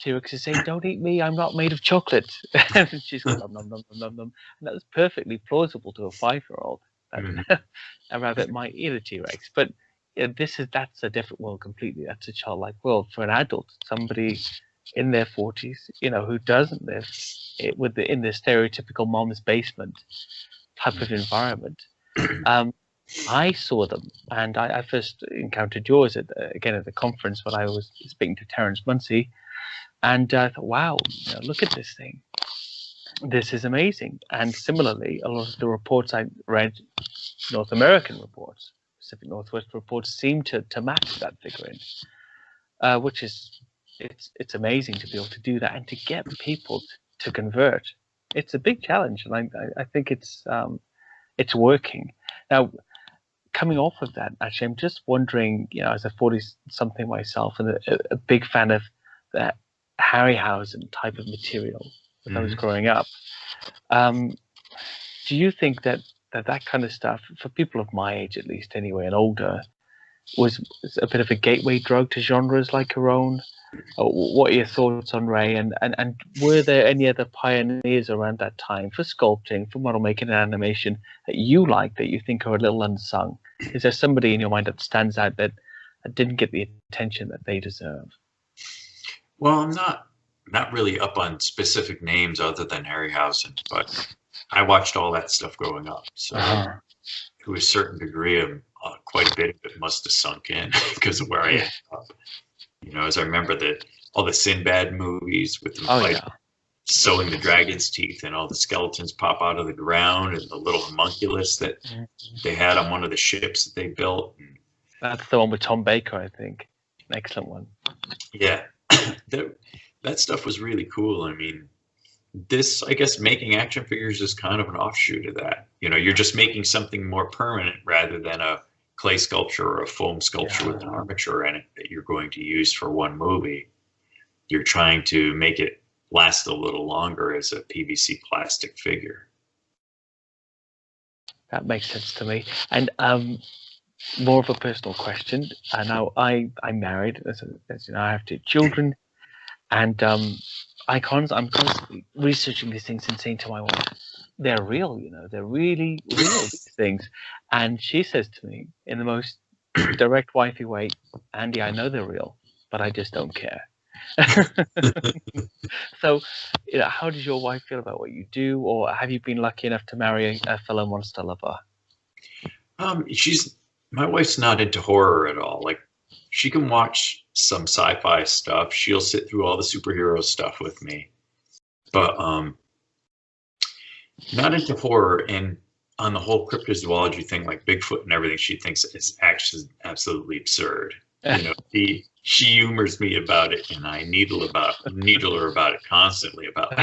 T-Rex is saying, "Don't eat me, I'm not made of chocolate." And she's going, nom, nom, nom, nom, nom. And that was perfectly plausible to a 5-year-old. A rabbit might eat a T-Rex. But that's a different world completely. That's a childlike world. For an adult, somebody in their 40s, you know, who doesn't live in the stereotypical mom's basement type of environment. I saw them, and I first encountered yours again at the conference when I was speaking to Terence Muncie. And I thought, wow, you know, look at this thing. This is amazing. And similarly, a lot of the reports I read, North American reports, Pacific Northwest reports, seem to match that figurine, which is, it's amazing to be able to do that and to get people to convert. It's a big challenge, and I think it's working. Now, coming off of that, actually, I'm just wondering, you know, as a 40-something myself and a big fan of that Harryhausen type of material when I was growing up. Do you think that kind of stuff, for people of my age at least anyway, and older, was a bit of a gateway drug to genres like your own? What are your thoughts on Ray? And were there any other pioneers around that time for sculpting, for model making and animation that you like, that you think are a little unsung? Is there somebody in your mind that stands out that didn't get the attention that they deserve? Well, I'm not really up on specific names other than Harryhausen, but I watched all that stuff growing up. So to a certain degree, quite a bit of it must have sunk in because of where I ended up. You know, as I remember all the Sinbad movies with them sewing the dragon's teeth and all the skeletons pop out of the ground, and the little homunculus that they had on one of the ships that they built. That's the one with Tom Baker, I think. An excellent one. Yeah. That stuff was really cool. I mean, I guess making action figures is kind of an offshoot of that. You know, you're just making something more permanent rather than a clay sculpture or a foam sculpture with an armature in it that you're going to use for one movie. You're trying to make it last a little longer as a PVC plastic figure. That makes sense to me. And more of a personal question. Now, I'm married, as you know, I have 2 children, and I'm constantly researching these things and saying to my wife, they're real, you know, they're really real, these things. And she says to me in the most direct wifey way, Andy, I know they're real, but I just don't care. So, you know, how does your wife feel about what you do, or have you been lucky enough to marry a fellow monster lover? My wife's not into horror at all. Like, she can watch some sci-fi stuff. She'll sit through all the superhero stuff with me, but not into horror. And on the whole cryptozoology thing, like Bigfoot and everything, she thinks it's actually absolutely absurd. You know, she humors me about it, and I needle her about it constantly. About,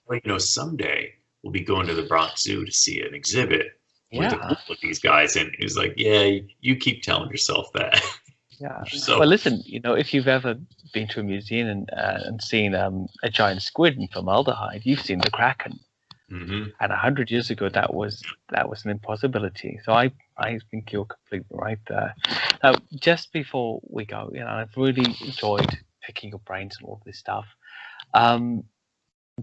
well, you know, someday we'll be going to the Bronx Zoo to see an exhibit with a group of these guys, and he's like, "Yeah, you keep telling yourself that." Yeah. So, well, listen, you know, if you've ever been to a museum and seen a giant squid in formaldehyde, you've seen the Kraken. And 100 years ago, that was an impossibility. So I I think you're completely right there. Now, just before we go, I've really enjoyed picking your brains and all this stuff.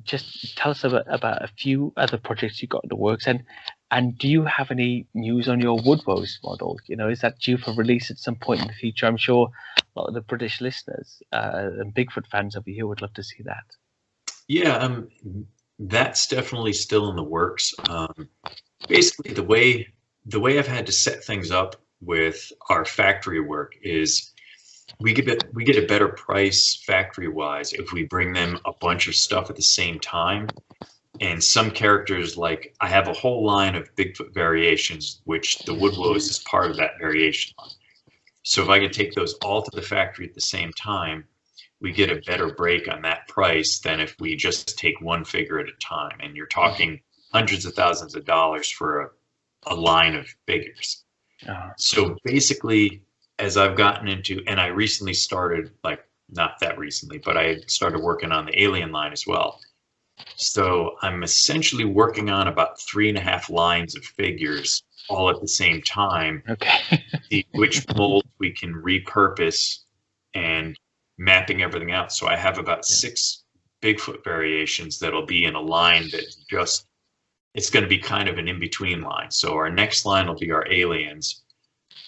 Just tell us about a few other projects you got in the works, and do you have any news on your Woodrose model? Is that due for release at some point in the future? I'm sure a lot of the British listeners and Bigfoot fans over here would love to see that. Yeah, that's definitely still in the works. Basically, the way I've had to set things up with our factory work is we get a better price factory wise if we bring them a bunch of stuff at the same time. And some characters, like I have a whole line of Bigfoot variations, which the Woodrose is part of that variation line. So if I can take those all to the factory at the same time, we get a better break on that price than if we just take one figure at a time. And you're talking hundreds of thousands of dollars for a line of figures. So basically, as I've gotten into, and I recently started, like not that recently, but I started working on the alien line as well. So I'm essentially working on about 3.5 lines of figures all at the same time. Okay. See which mold we can repurpose and mapping everything out. So I have about 6 Bigfoot variations that'll be in a line that it's going to be kind of an in-between line. So our next line will be our aliens,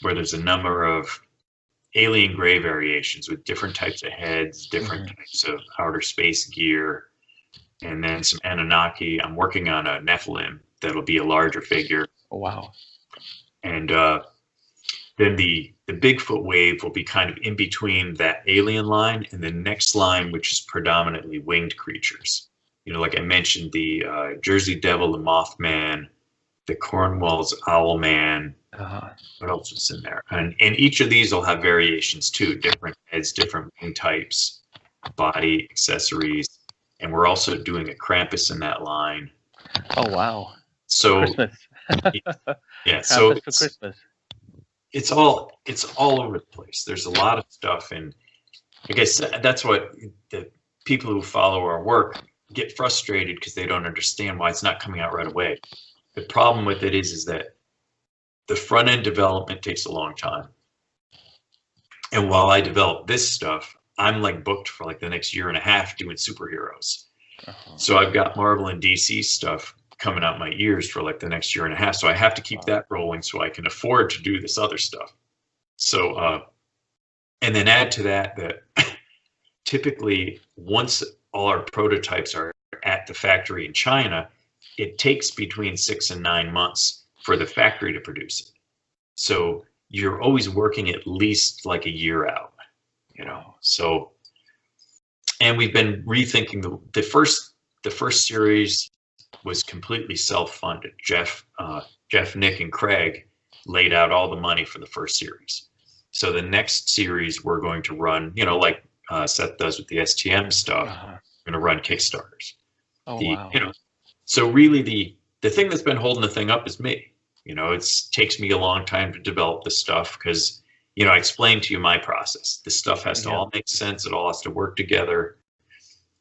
where there's a number of alien gray variations with different types of heads, different types of outer space gear, and then some Anunnaki. I'm working on a Nephilim that'll be a larger figure. Oh, wow. And then the Bigfoot wave will be kind of in between that alien line and the next line, which is predominantly winged creatures. Like I mentioned, the Jersey Devil, the Mothman, the Cornwall's Owlman. What else was in there? And each of these will have variations too, different heads, different wing types, body accessories. And we're also doing a Krampus in that line. Oh, wow. So Christmas. Yeah, so for Christmas. It's all over the place. There's a lot of stuff, and I guess that's what the people who follow our work get frustrated because they don't understand why it's not coming out right away. The problem with it is that the front end development takes a long time. And while I develop this stuff, I'm like booked for like the next 1.5 years doing superheroes. So I've got Marvel and DC stuff coming out my ears for like the next 1.5 years. So I have to keep that rolling so I can afford to do this other stuff. So, and then add to that typically once all our prototypes are at the factory in China, it takes between 6 and 9 months for the factory to produce it. So you're always working at least like a year out, so, and we've been rethinking the first series was completely self-funded. Jeff, Nick, and Craig laid out all the money for the first series. So the next series we're going to run, like Seth does with the STM stuff, we're going to run Kickstarters. Oh, wow. So really the thing that's been holding the thing up is me. It takes me a long time to develop this stuff because, I explained to you my process. This stuff has to all make sense. It all has to work together.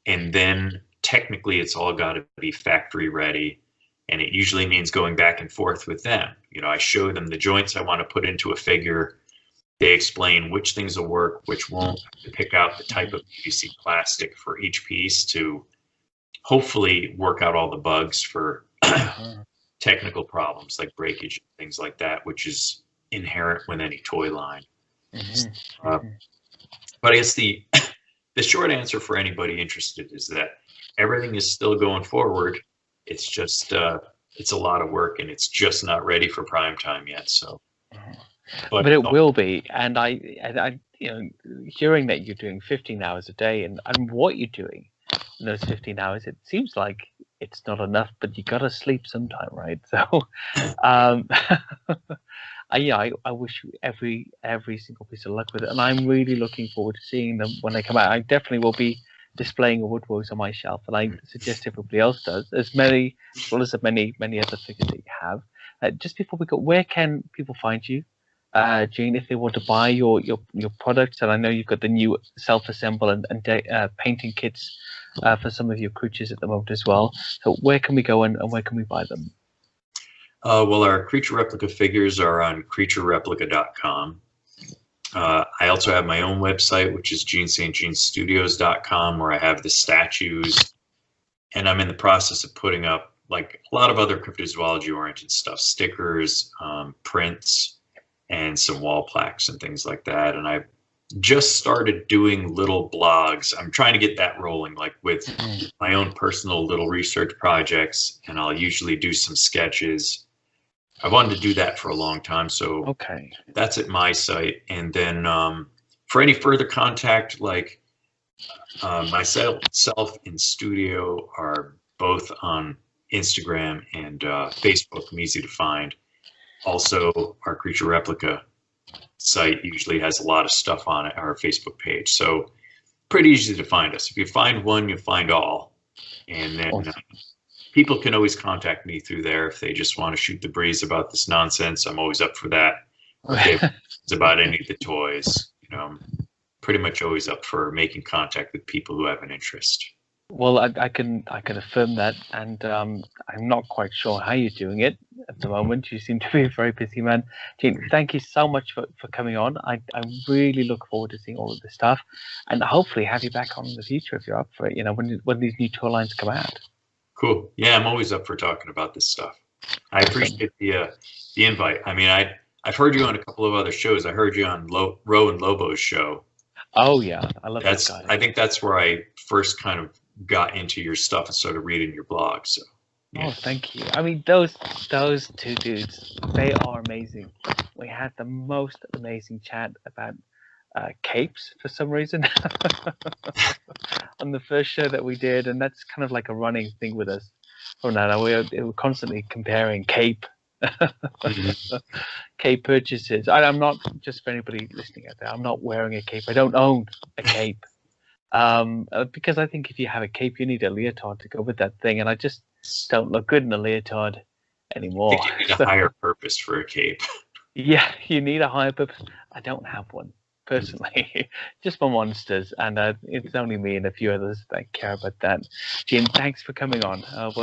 And then technically it's all got to be factory ready. And it usually means going back and forth with them. I show them the joints I want to put into a figure. They explain which things will work, which won't, to pick out the type of PVC plastic for each piece to hopefully work out all the bugs for technical problems like breakage and things like that, which is inherent with any toy line. But I guess the short answer for anybody interested is that everything is still going forward. It's just it's a lot of work, and it's just not ready for prime time yet. So, but it will be. And I hearing that you're doing 15 hours a day, and what you're doing in those 15 hours, it seems like it's not enough, but you gotta sleep sometime, right? So, I wish you every single piece of luck with it, and I'm really looking forward to seeing them when they come out. I definitely will be displaying a Woodrose on my shelf, and I suggest everybody else does, as many other figures that you have. Just before we go, where can people find you, Gene, if they want to buy your products? And I know you've got the new self-assemble and painting kits for some of your creatures at the moment as well. So where can we go and where can we buy them? Well, our creature replica figures are on creaturereplica.com. I also have my own website, which is geneststudios.com, where I have the statues, and I'm in the process of putting up like a lot of other cryptozoology-oriented stuff, stickers, prints, and some wall plaques and things like that. And I've just started doing little blogs. I'm trying to get that rolling, like with my own personal little research projects, and I'll usually do some sketches. I wanted to do that for a long time, so Okay. that's at my site. And then for any further contact, like myself and Studio are both on Instagram and Facebook. I'm easy to find. Also, our Creature Replica site usually has a lot of stuff on it, our Facebook page. So pretty easy to find us. If you find one, you find all. And then people can always contact me through there if they just want to shoot the breeze about this nonsense. I'm always up for that. If it's about any of the toys, you know, I'm pretty much always up for making contact with people who have an interest. Well, I can affirm that, and I'm not quite sure how you're doing it at the moment. You seem to be a very busy man. Gene, thank you so much for coming on. I really look forward to seeing all of this stuff, and hopefully have you back on in the future if you're up for it. You know, when these new toy lines come out. Cool. Yeah, I'm always up for talking about this stuff. I appreciate the invite. I mean, I've heard you on a couple of other shows. I heard you on Ro and Lobo's show. Oh yeah, I love that guy. I think that's where I first kind of got into your stuff and started reading your blog. So yeah. Oh, thank you. I mean, those two dudes, they are amazing. We had the most amazing chat about capes for some reason on the first show that we did, and that's kind of like a running thing with us from now on. We're constantly comparing cape cape purchases. I'm not, just for anybody listening out there, I'm not wearing a cape. I don't own a cape. Because I think if you have a cape, you need a leotard to go with that thing, and I just don't look good in a leotard anymore. I think you need a higher purpose for a cape. Yeah, you need a higher purpose. I don't have one personally, just for monsters, and it's only me and a few others that care about that. Jim, thanks for coming on. I'll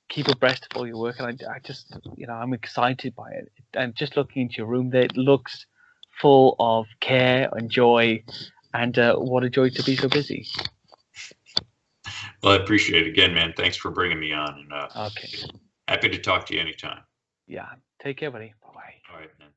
keep abreast of all your work, and I just, you know, I'm excited by it. And just looking into your room there, it looks full of care and joy. And what a joy to be so busy. Well, I appreciate it again, man. Thanks for bringing me on. And okay. Happy to talk to you anytime. Yeah. Take care, buddy. Bye-bye. All right, man.